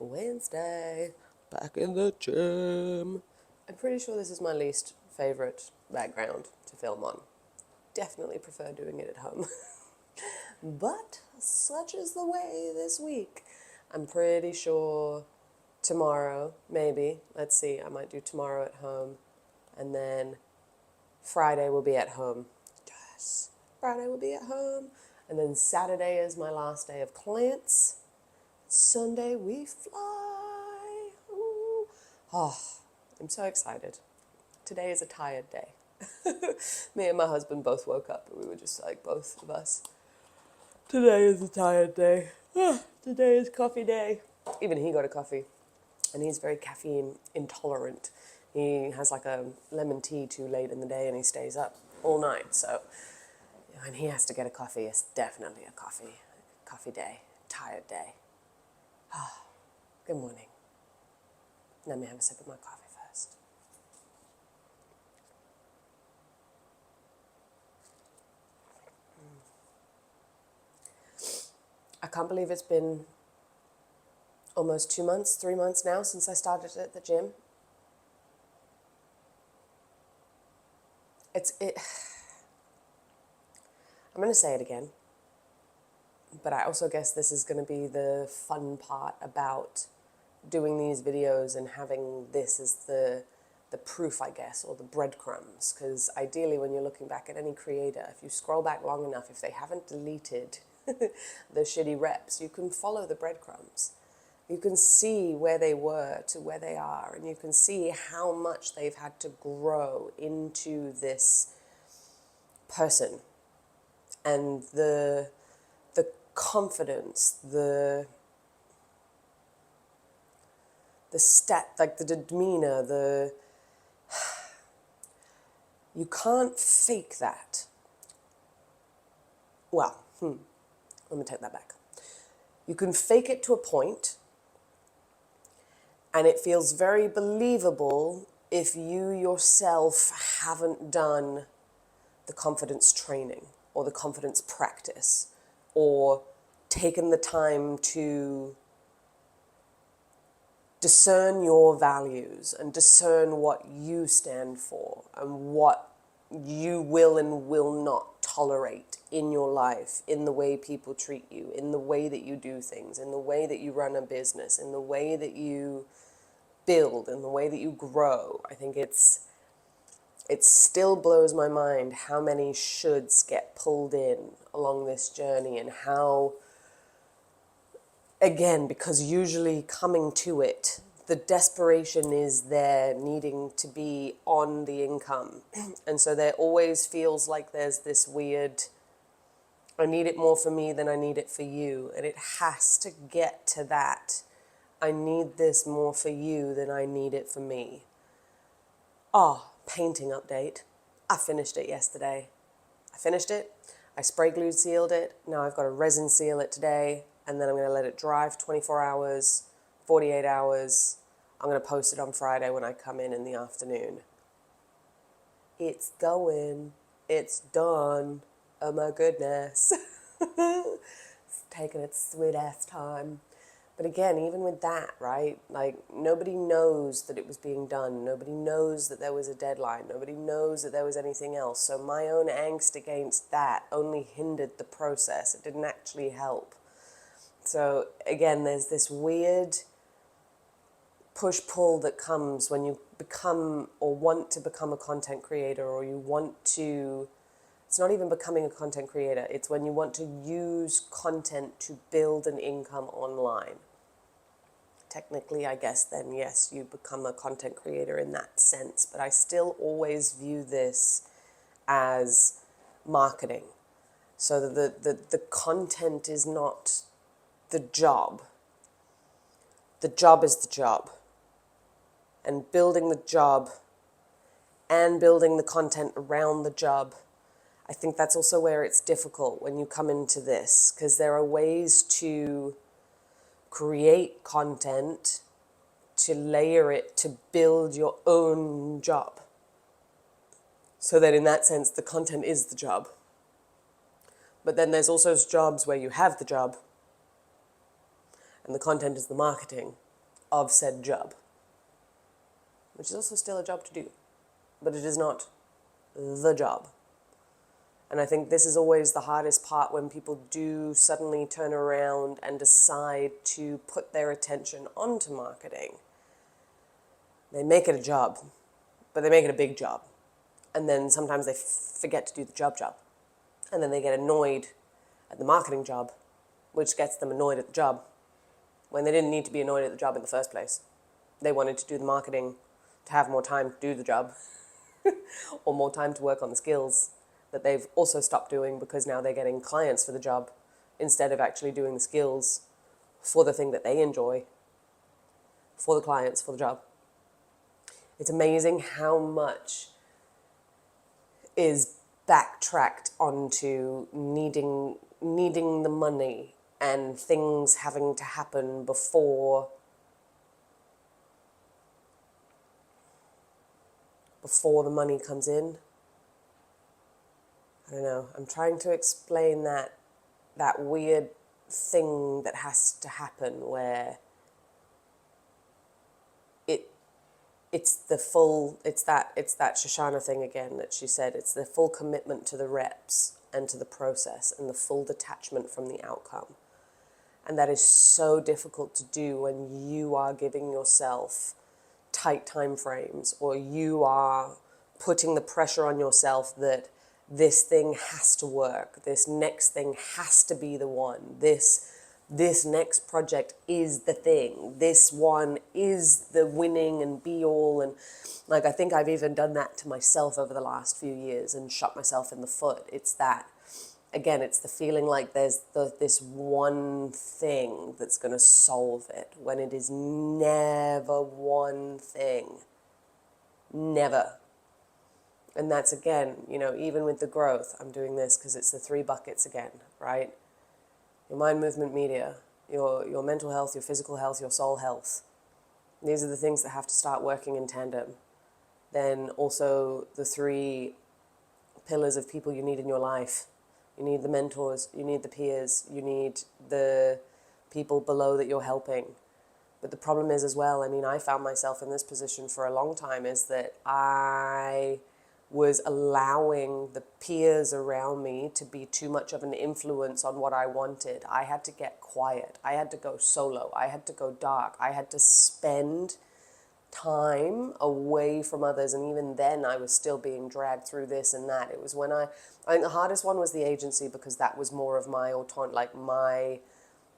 Wednesday, back in the gym. I'm pretty sure this is my least favourite background to film on. Definitely prefer doing it at home. But such is the way this week. I'm pretty sure tomorrow, maybe, let's see, I might do tomorrow at home, and then Friday will be at home. Yes, Friday will be at home, and then Saturday is my last day of clients. Sunday we fly. Ooh. Oh, I'm so excited. Today is a tired day. Me and my husband both woke up and we were just like, both of us. Today is a tired day. Today is coffee day. Even he got a coffee. And he's very caffeine intolerant. He has like a lemon tea too late in the day and he stays up all night. So when he has to get a coffee, it's definitely a coffee day, tired day. Good morning. Let me have a sip of my coffee first. I can't believe it's been almost 2 months, 3 months now since I started at the gym. I'm going to say it again, but I also guess this is going to be the fun part about doing these videos and having this as the proof, I guess, or the breadcrumbs. Because ideally, when you're looking back at any creator, if you scroll back long enough, if they haven't deleted the shitty reps, you can follow the breadcrumbs. You can see where they were to where they are, and you can see how much they've had to grow into this person. And the confidence, the like the demeanor, you can't fake that. Well, let me take that back. You can fake it to a point, and it feels very believable if you yourself haven't done the confidence training or the confidence practice or taken the time to discern your values and discern what you stand for and what you will and will not tolerate in your life, in the way people treat you, in the way that you do things, in the way that you run a business, in the way that you build, in the way that you grow. I think it still blows my mind how many shoulds get pulled in along this journey, and how, again, because usually coming to it, the desperation is there needing to be on the income. And so there always feels like there's this weird, I need it more for me than I need it for you. And it has to get to that. I need this more for you than I need it for me. Painting update. I finished it yesterday. I finished it. I spray glued sealed it. Now I've got to resin seal it today. And then I'm going to let it dry for 24 hours, 48 hours. I'm going to post it on Friday when I come in the afternoon. It's going. It's done. Oh my goodness. It's taking its sweet ass time. But again, even with that, right? Like, nobody knows that it was being done. Nobody knows that there was a deadline. Nobody knows that there was anything else. So my own angst against that only hindered the process. It didn't actually help. So again, there's this weird push-pull that comes when you become or want to become a content creator, or you want to, it's not even becoming a content creator, it's when you want to use content to build an income online. Technically, I guess then, yes, you become a content creator in that sense, but I still always view this as marketing. So the content is not the job. The job is the job. And building the job and building the content around the job, I think that's also where it's difficult when you come into this, because there are ways to create content, to layer it, to build your own job. So that in that sense, the content is the job. But then there's also jobs where you have the job and the content is the marketing. of said job, which is also still a job to do, but it is not the job. And I think this is always the hardest part when people do suddenly turn around and decide to put their attention onto marketing. They make it a job, but they make it a big job. And then sometimes they forget to do the job. And then they get annoyed at the marketing job, which gets them annoyed at the job when they didn't need to be annoyed at the job in the first place. They wanted to do the marketing to have more time to do the job or more time to work on the skills that they've also stopped doing because now they're getting clients for the job instead of actually doing the skills for the thing that they enjoy, for the clients, for the job. It's amazing how much is backtracked onto needing the money and things having to happen before the money comes in. I don't know. I'm trying to explain that weird thing that has to happen where it's that Shoshana thing again that she said. It's the full commitment to the reps and to the process and the full detachment from the outcome. And that is so difficult to do when you are giving yourself tight time frames, or you are putting the pressure on yourself that this thing has to work, this next thing has to be the one, this next project is the thing, this one is the winning and be all. And like, I think I've even done that to myself over the last few years and shot myself in the foot. It's that, again, it's the feeling like there's this one thing that's going to solve it, when it is never one thing. Never. And that's, again, even with the growth, I'm doing this because it's the 3 buckets again, right? Your mind, movement, media, your mental health, your physical health, your soul health. These are the things that have to start working in tandem. Then also the 3 pillars of people you need in your life. You need the mentors, you need the peers, you need the people below that you're helping. But the problem is as well, I found myself in this position for a long time, is that I was allowing the peers around me to be too much of an influence on what I wanted. I had to get quiet. I had to go solo. I had to go dark. I had to spend time away from others, and even then I was still being dragged through this and that. It was when I think the hardest one was the agency, because that was more of my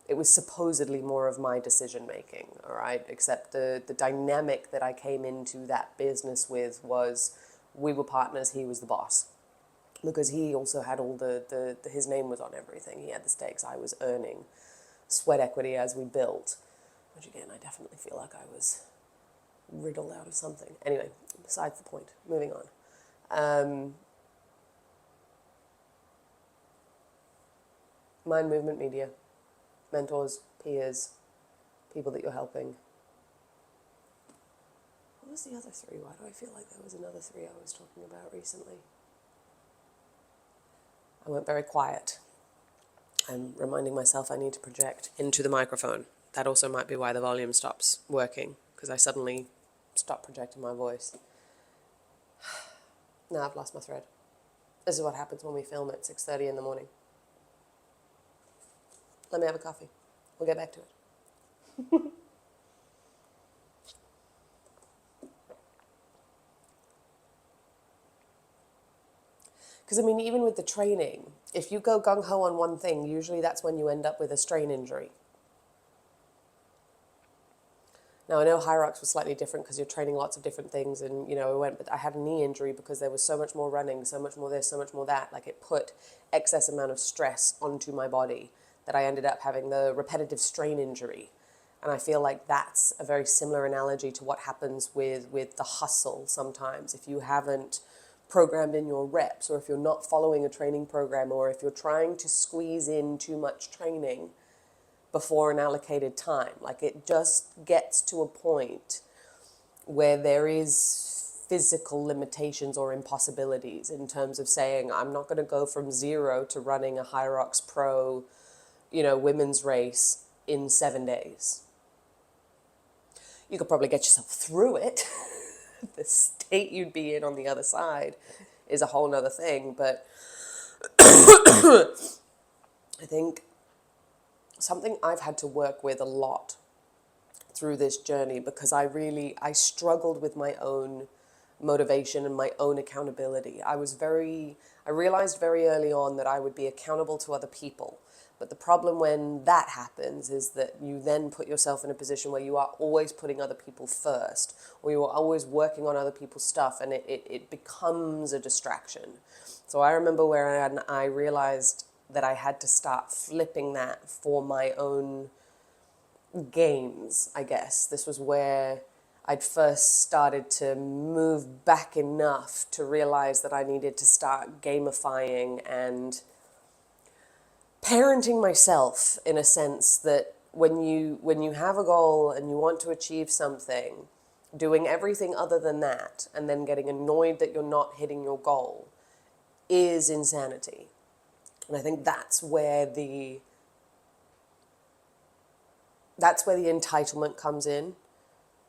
it was supposedly more of my decision making, all right? Except the dynamic that I came into that business with was, we were partners, he was the boss. Because he also had all his name was on everything. He had the stakes. I was earning sweat equity as we built, which again, I definitely feel like I was riddled out of something. Anyway, besides the point, moving on. Mind, movement, media, mentors, peers, people that you're helping. What was the other 3? Why do I feel like there was another 3 I was talking about recently? I went very quiet. I'm reminding myself I need to project into the microphone. That also might be why the volume stops working, because I suddenly stopped projecting my voice. Now I've lost my thread. This is what happens when we film at 6:30 in the morning. Let me have a coffee. We'll get back to it. Because, even with the training, if you go gung-ho on one thing, usually that's when you end up with a strain injury. Now, I know Hyrox was slightly different because you're training lots of different things, and, but I had a knee injury because there was so much more running, so much more this, so much more that. Like, it put excess amount of stress onto my body that I ended up having the repetitive strain injury. And I feel like that's a very similar analogy to what happens with the hustle sometimes. If you haven't programmed in your reps, or if you're not following a training program, or if you're trying to squeeze in too much training before an allocated time, like, it just gets to a point where there is physical limitations or impossibilities in terms of saying, I'm not going to go from 0 to running a Hyrox Pro, women's race in 7 days. You could probably get yourself through it. The state you'd be in on the other side is a whole nother thing. But I think something I've had to work with a lot through this journey, because I struggled with my own motivation and my own accountability. I realized very early on that I would be accountable to other people. But the problem when that happens is that you then put yourself in a position where you are always putting other people first, or you are always working on other people's stuff, and it becomes a distraction. So I remember where I realized that I had to start flipping that for my own gains, I guess. This was where I'd first started to move back enough to realize that I needed to start gamifying and parenting myself, in a sense that when you have a goal and you want to achieve something, doing everything other than that and then getting annoyed that you're not hitting your goal is insanity. And I think that's where the entitlement comes in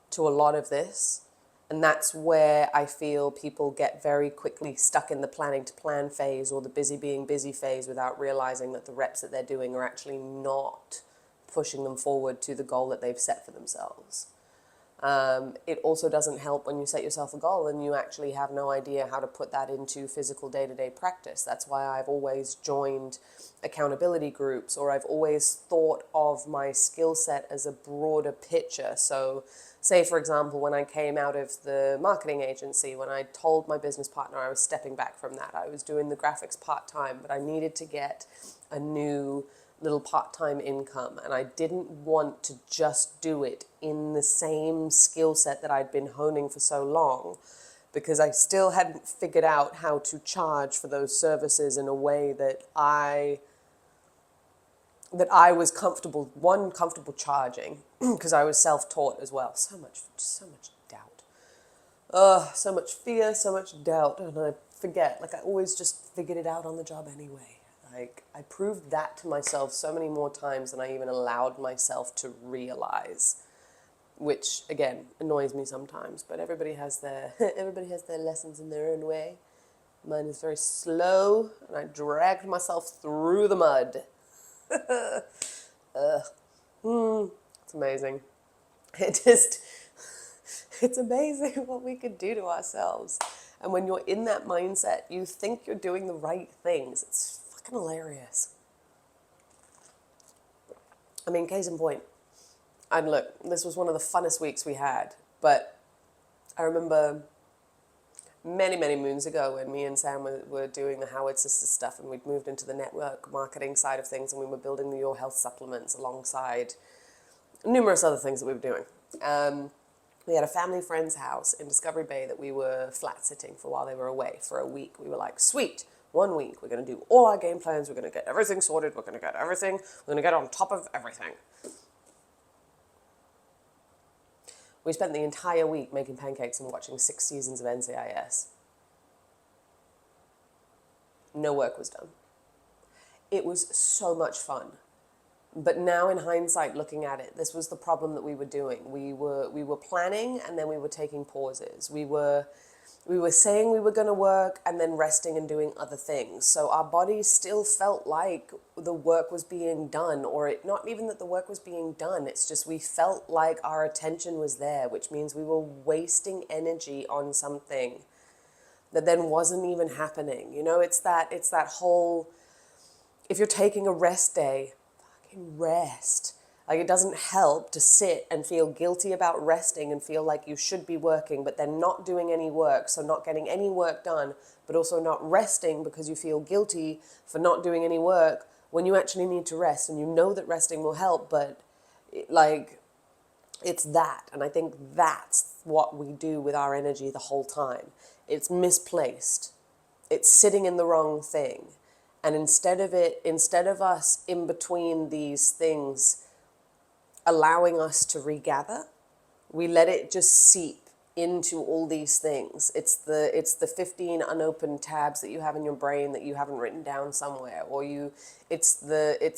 to a lot of this. And that's where I feel people get very quickly stuck in the planning to plan phase or the busy being busy phase without realizing that the reps that they're doing are actually not pushing them forward to the goal that they've set for themselves. It also doesn't help when you set yourself a goal and you actually have no idea how to put that into physical day-to-day practice. That's why I've always joined accountability groups, or I've always thought of my skill set as a broader picture. So say, for example, when I came out of the marketing agency, when I told my business partner I was stepping back from that, I was doing the graphics part-time, but I needed to get a new little part-time income, and I didn't want to just do it in the same skill set that I'd been honing for so long, because I still hadn't figured out how to charge for those services in a way that I was comfortable charging, because I was self-taught as well. So much doubt. So much fear, so much doubt, and I forget. Like, I always just figured it out on the job anyway. Like, I proved that to myself so many more times than I even allowed myself to realize, which again annoys me sometimes. But everybody has their lessons in their own way. Mine is very slow, and I dragged myself through the mud. It's amazing. It's amazing what we could do to ourselves. And when you're in that mindset, you think you're doing the right things. It's fucking hilarious. I mean, case in point. And look, this was one of the funnest weeks we had. But I remember many, many moons ago when me and Sam were doing the Howard Sisters stuff, and we'd moved into the network marketing side of things, and we were building the Your Health supplements alongside numerous other things that we were doing. We had a family friend's house in Discovery Bay that we were flat sitting for while they were away for a week. We were like, sweet, 1 week, we're going to do all our game plans, we're going to get everything sorted, we're going to get on top of everything. We spent the entire week making pancakes and watching 6 seasons of NCIS. No work was done. It was so much fun. But now in hindsight, looking at it, this was the problem that we were doing. We were planning, and then we were taking pauses. We were saying we were going to work and then resting and doing other things. So our bodies still felt like the work was being done, or not even that the work was being done. It's just we felt like our attention was there, which means we were wasting energy on something that then wasn't even happening. You know, it's that whole, if you're taking a rest day, rest. Like, it doesn't help to sit and feel guilty about resting and feel like you should be working, but then not doing any work, so not getting any work done, but also not resting because you feel guilty for not doing any work when you actually need to rest, and you know that resting will help, but it's that. And I think that's what we do with our energy the whole time. It's misplaced. It's sitting in the wrong thing. And instead of us in between these things allowing us to regather, we let it just seep into all these things. It's the 15 unopened tabs that you have in your brain that you haven't written down somewhere, or it's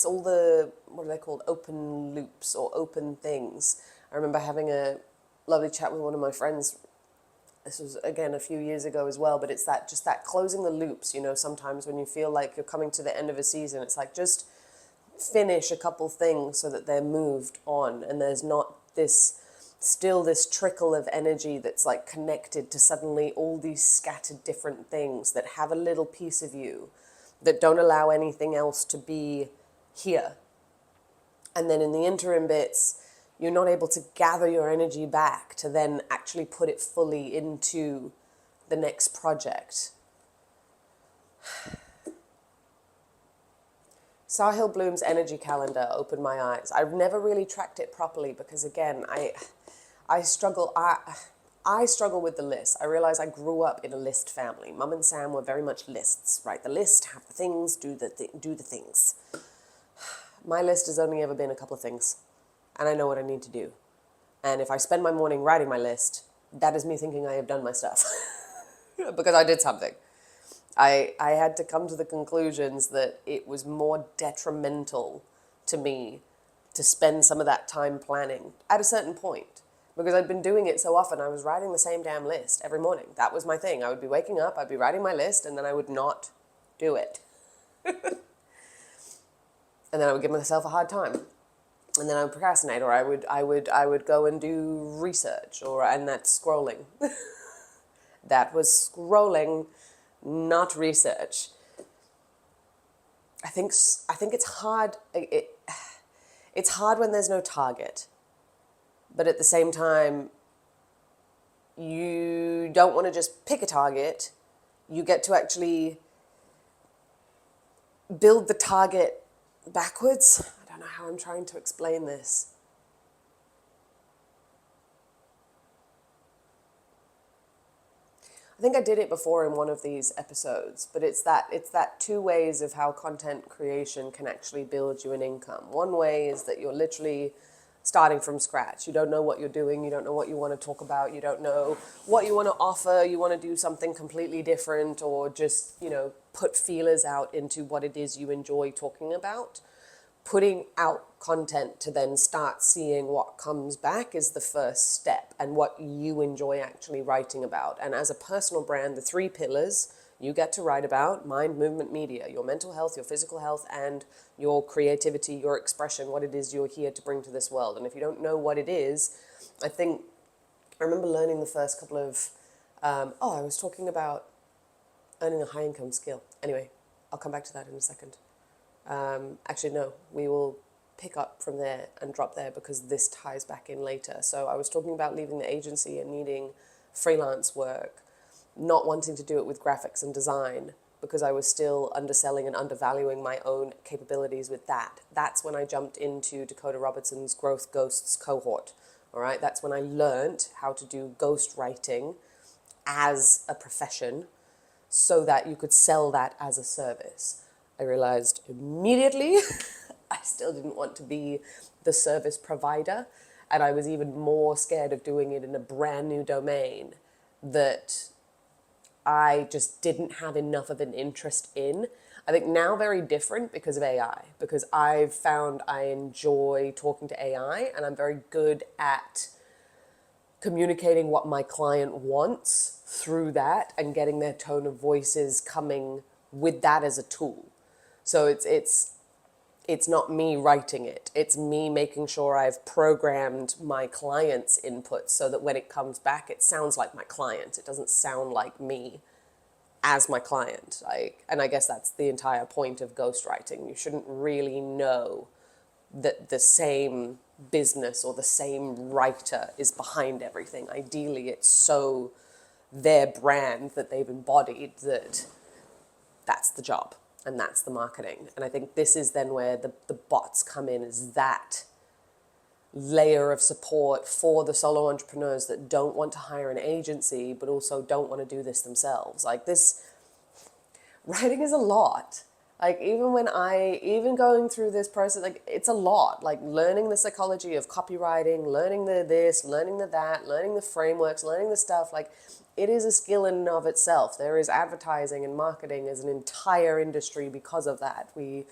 all the, what are they called, open loops or open things. I remember having a lovely chat with one of my friends. This was, again, a few years ago as well, but it's that, just that closing the loops, you know, sometimes when you feel like you're coming to the end of a season, it's like, just finish a couple things so that they're moved on, and there's not this trickle of energy that's like connected to suddenly all these scattered different things that have a little piece of you that don't allow anything else to be here. And then in the interim bits, you're not able to gather your energy back to then actually put it fully into the next project. Sahil Bloom's energy calendar opened my eyes. I've never really tracked it properly because, again, I struggle. I struggle with the list. I realize I grew up in a list family. Mum and Sam were very much lists. Write the list, have the things, do the things. My list has only ever been a couple of things, and I know what I need to do. And if I spend my morning writing my list, that is me thinking I have done my stuff because I did something. I had to come to the conclusions that it was more detrimental to me to spend some of that time planning at a certain point, because I'd been doing it so often. I was writing the same damn list every morning. That was my thing. I would be waking up, I'd be writing my list, and then I would not do it. And then I would give myself a hard time. And then I would procrastinate, or I would go and do research, and that's scrolling. That was scrolling, not research. I think it's hard. It's hard when there's no target, but at the same time, you don't want to just pick a target. You get to actually build the target backwards. I don't know how I'm trying to explain this. I think I did it before in one of these episodes, but it's that two ways of how content creation can actually build you an income. One way is that you're literally starting from scratch. You don't know what you're doing. You don't know what you want to talk about. You don't know what you want to offer. You want to do something completely different, or just, put feelers out into what it is you enjoy talking about. Putting out content to then start seeing what comes back is the first step, and what you enjoy actually writing about. And as a personal brand, the 3 pillars you get to write about: mind, movement, media, your mental health, your physical health, and your creativity, your expression, what it is you're here to bring to this world. And if you don't know what it is, I remember learning the first couple of, I was talking about earning a high income skill. Anyway, I'll come back to that in a second. Actually, no, we will pick up from there and drop there because this ties back in later. So I was talking about leaving the agency and needing freelance work, not wanting to do it with graphics and design because I was still underselling and undervaluing my own capabilities with that. That's when I jumped into Dakota Robertson's Growth Ghosts cohort. All right, that's when I learned how to do ghost writing as a profession so that you could sell that as a service. I realized immediately I still didn't want to be the service provider, and I was even more scared of doing it in a brand new domain that I just didn't have enough of an interest in. I think now very different because of AI, because I've found I enjoy talking to AI, and I'm very good at communicating what my client wants through that and getting their tone of voices coming with that as a tool. So it's not me writing it. It's me making sure I've programmed my client's input so that when it comes back, it sounds like my client. It doesn't sound like me as my client. And I guess that's the entire point of ghostwriting. You shouldn't really know that the same business or the same writer is behind everything. Ideally, it's so their brand that they've embodied that that's the job. And that's the marketing. And I think this is then where the bots come in, is that layer of support for the solo entrepreneurs that don't want to hire an agency, but also don't want to do this themselves. Like, this writing is a lot. Like, even going through this process, like, it's a lot. Like, learning the psychology of copywriting, learning the this, learning the that, learning the frameworks, learning the stuff, like, it is a skill in and of itself. There is advertising and marketing as an entire industry because of that. We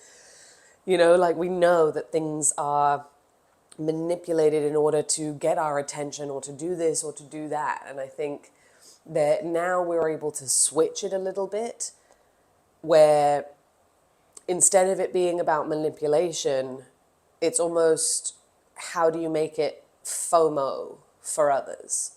know that things are manipulated in order to get our attention or to do this or to do that. And I think that now we're able to switch it a little bit, where instead of it being about manipulation, it's almost how do you make it FOMO for others?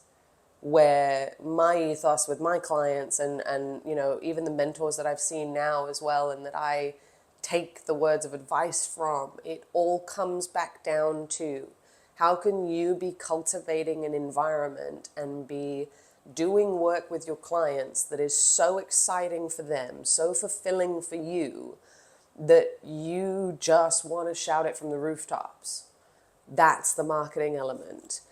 Where my ethos with my clients and you know, even the mentors that I've seen now as well, and that I take the words of advice from, it all comes back down to how can you be cultivating an environment and be doing work with your clients that is so exciting for them, so fulfilling for you, that you just want to shout it from the rooftops. That's the marketing element.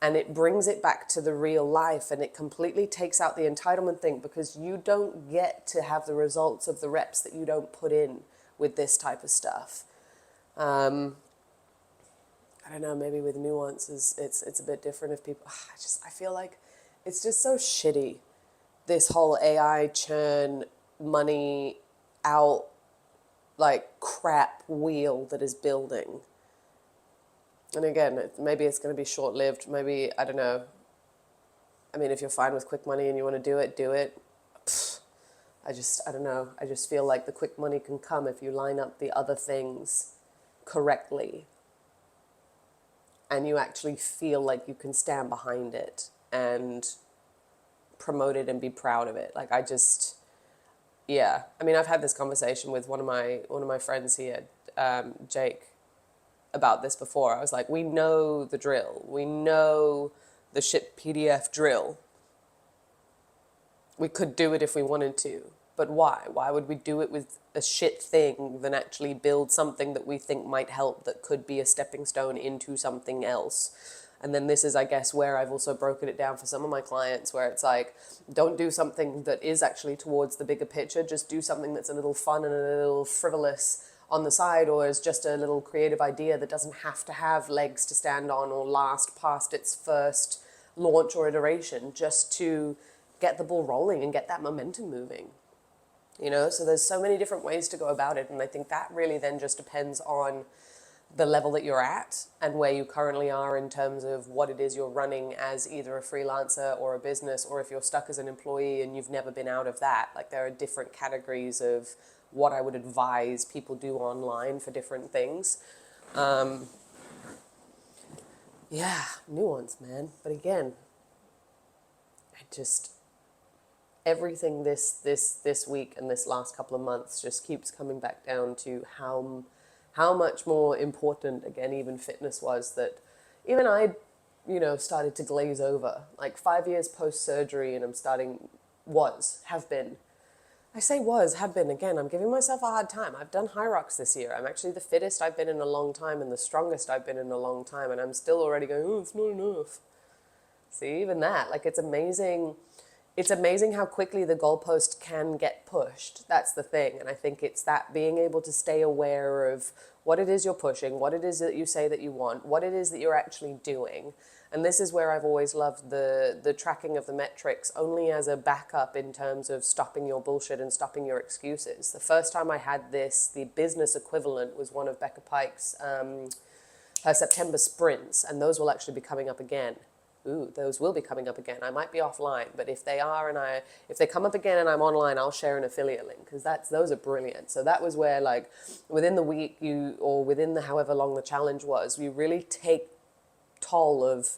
And it brings it back to the real life, and it completely takes out the entitlement thing, because you don't get to have the results of the reps that you don't put in with this type of stuff. I don't know, maybe with nuances, it's a bit different if people, I feel like it's just so shitty, this whole AI churn money out like crap wheel that is building. And again, maybe it's going to be short-lived. Maybe, I don't know. I mean, if you're fine with quick money and you want to do it, do it. Pfft, I don't know. I just feel like the quick money can come if you line up the other things correctly. And you actually feel like you can stand behind it and promote it and be proud of it. Like, yeah. I mean, I've had this conversation with one of my friends here, Jake, about this before. I was like, we know the drill. We know the shit PDF drill. We could do it if we wanted to, but why? Why would we do it with a shit thing than actually build something that we think might help, that could be a stepping stone into something else? And then this is, I guess, where I've also broken it down for some of my clients, where it's like, don't do something that is actually towards the bigger picture. Just do something that's a little fun and a little frivolous on the side, or is just a little creative idea that doesn't have to have legs to stand on or last past its first launch or iteration, just to get the ball rolling and get that momentum moving. You know, so there's so many different ways to go about it. And I think that really then just depends on the level that you're at and where you currently are in terms of what it is you're running as either a freelancer or a business, or if you're stuck as an employee and you've never been out of that. Like, there are different categories of what I would advise people do online for different things. Yeah, nuance, man. But again, everything this week and this last couple of months just keeps coming back down to how much more important, again, even fitness was, that even I, you know, started to glaze over. Like 5 years post-surgery, and have been. I say have been, again, I'm giving myself a hard time. I've done high rocks this year. I'm actually the fittest I've been in a long time and the strongest I've been in a long time, and I'm still already going, oh, it's not enough. See, even that, like, it's amazing. It's amazing how quickly the goalpost can get pushed. That's the thing. And I think it's that being able to stay aware of what it is you're pushing, what it is that you say that you want, what it is that you're actually doing. And this is where I've always loved the tracking of the metrics, only as a backup in terms of stopping your bullshit and stopping your excuses. The first time I had this, the business equivalent was one of Becca Pike's her September sprints, and those will actually be coming up again. Those will be coming up again. I might be offline, but if they are, if they come up again and I'm online, I'll share an affiliate link, because those are brilliant. So that was where, like, within the week or within the however long the challenge was, you really take toll of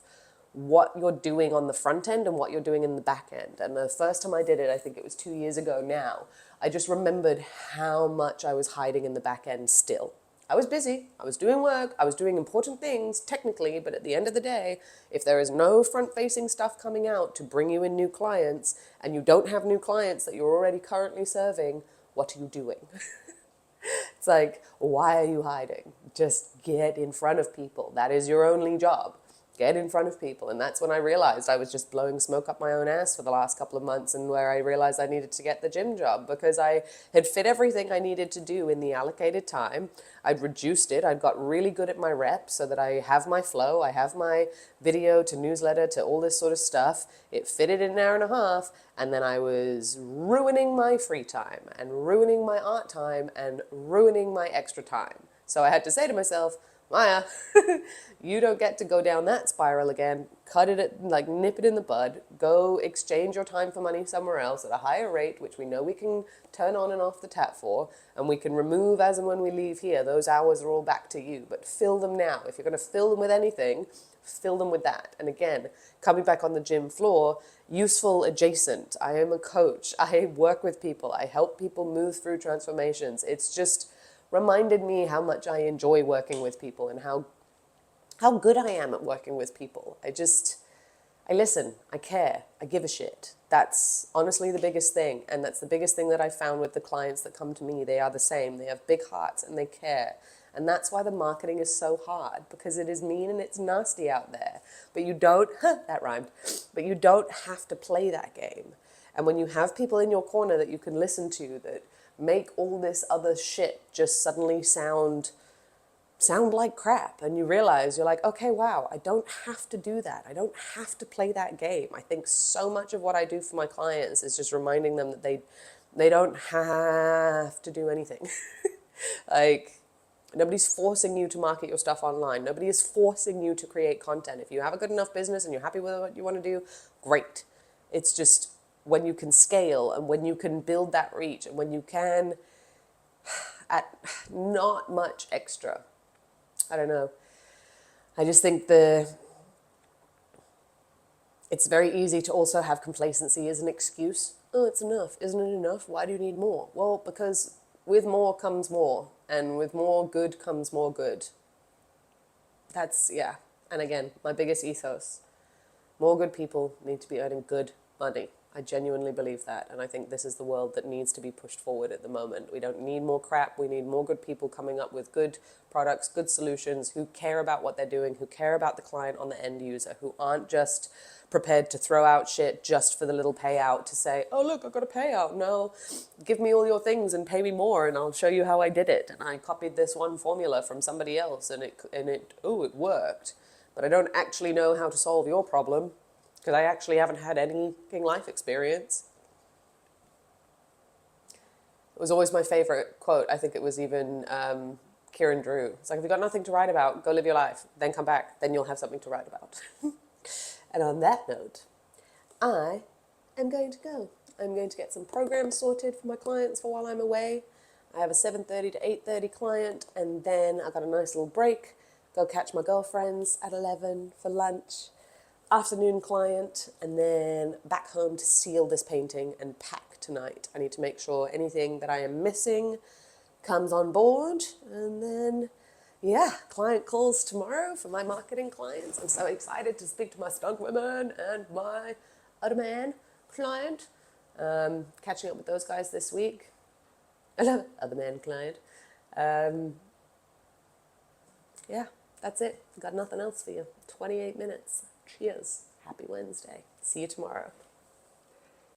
what you're doing on the front end and what you're doing in the back end. And the first time I did it, I think it was 2 years ago now, I just remembered how much I was hiding in the back end still. I was busy, I was doing work, I was doing important things technically, but at the end of the day, if there is no front-facing stuff coming out to bring you in new clients, and you don't have new clients that you're already currently serving, what are you doing? It's like, why are you hiding? Just get in front of people. That is your only job. Get in front of people. And that's when I realized I was just blowing smoke up my own ass for the last couple of months, and where I realized I needed to get the gym job, because I had fit everything I needed to do in the allocated time. I'd reduced it. I'd got really good at my reps so that I have my flow. I have my video to newsletter to all this sort of stuff. It fitted in an hour and a half. And then I was ruining my free time and ruining my art time and ruining my extra time. So I had to say to myself, Maya, you don't get to go down that spiral again. Cut it at, like, nip it in the bud. Go exchange your time for money somewhere else at a higher rate, which we know we can turn on and off the tap for, and we can remove as and when we leave here. Those hours are all back to you, but fill them now. If you're going to fill them with anything, fill them with that. And again, coming back on the gym floor, useful adjacent. I am a coach. I work with people. I help people move through transformations. It's just reminded me how much I enjoy working with people and how good I am at working with people. I listen, I care, I give a shit. That's honestly the biggest thing. And that's the biggest thing that I found with the clients that come to me. They are the same. They have big hearts and they care. And that's why the marketing is so hard, because it is mean and it's nasty out there. But you don't, that rhymed, but you don't have to play that game. And when you have people in your corner that you can listen to that make all this other shit just suddenly sound like crap, and you realize you're like, okay, wow, I don't have to do that. I don't have to play that game. I think so much of what I do for my clients is just reminding them that they don't have to do anything. Like, nobody's forcing you to market your stuff online. Nobody is forcing you to create content. If you have a good enough business and you're happy with what you want to do, great. It's just when you can scale and when you can build that reach and when you can, at not much extra. I don't know. I just think it's very easy to also have complacency as an excuse. Oh, it's enough. Isn't it enough? Why do you need more? Well, because with more comes more, and with more good comes more good. That's, yeah. And again, my biggest ethos. More good people need to be earning good money. I genuinely believe that, and I think this is the world that needs to be pushed forward at the moment. We don't need more crap. We need more good people coming up with good products, good solutions, who care about what they're doing, who care about the client on the end user, who aren't just prepared to throw out shit just for the little payout to say, oh, look, I got a payout. No, give me all your things and pay me more, and I'll show you how I did it. And I copied this one formula from somebody else, and it worked. But I don't actually know how to solve your problem, because I actually haven't had any life experience. It was always my favorite quote. I think it was even Kieran Drew. It's like, if you've got nothing to write about, go live your life, then come back, then you'll have something to write about. And on that note, I am going to go. I'm going to get some programs sorted for my clients for while I'm away. I have a 7:30 to 8:30 client, and then I got a nice little break. Go catch my girlfriends at 11 for lunch. Afternoon client, and then back home to seal this painting and pack tonight. I need to make sure anything that I am missing comes on board, and then, yeah, client calls tomorrow for my marketing clients. I'm so excited to speak to my stunt women and my other man client. Catching up with those guys this week. Other man client. Yeah, that's it. Got nothing else for you. 28 minutes. Cheers. Happy Wednesday. See you tomorrow.